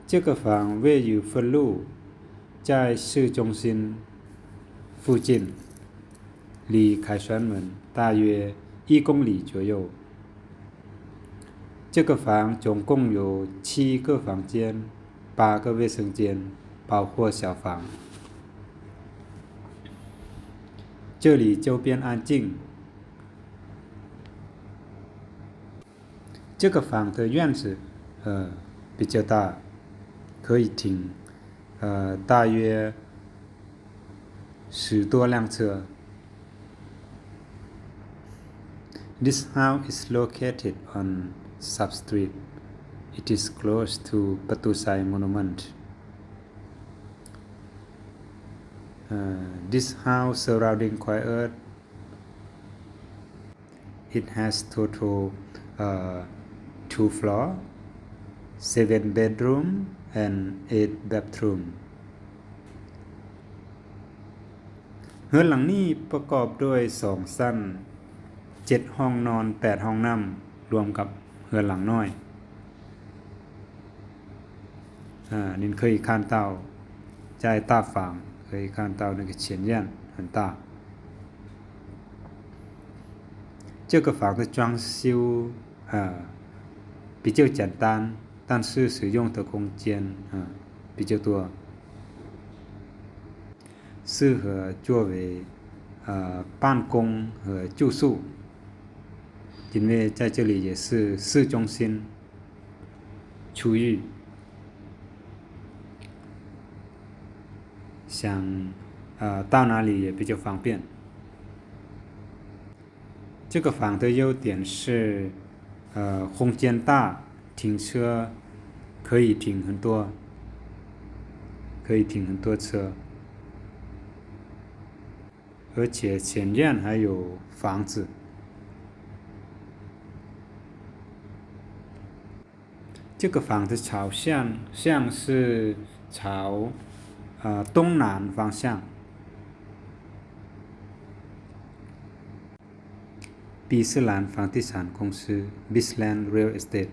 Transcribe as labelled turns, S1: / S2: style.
S1: 这个房位于分路，在市中心附近，离凯旋门大约1公里左右。这个房总共有7个房间，8个卫生间，包括小房。这里周边安静。这个房的院子比较大，可以停大约10多辆车。This house is located on Sub Street. It is close to Patusai Monument. This house surrounding quiet. It has total 2 floors, 7 bedrooms, and 8 bathrooms. เรือนหลังนี้ประกอบด้วย2ชั้น7ห้องนอน8ห้องน้ำรวมกับเรือนหลังน้อย您可以看到在大房可以看到那个前院很大。这个房的装修比较简单，但是使用的空间比较多，适合作为办公和住宿，因为在这里也是市中心区域，想到哪里也比较方便。这个房的优点是空间大，停车可以停很多车，而且前院还有房子。这个房的朝向是朝东南方向。ปีส兰房地产公司 Bisland Real Estate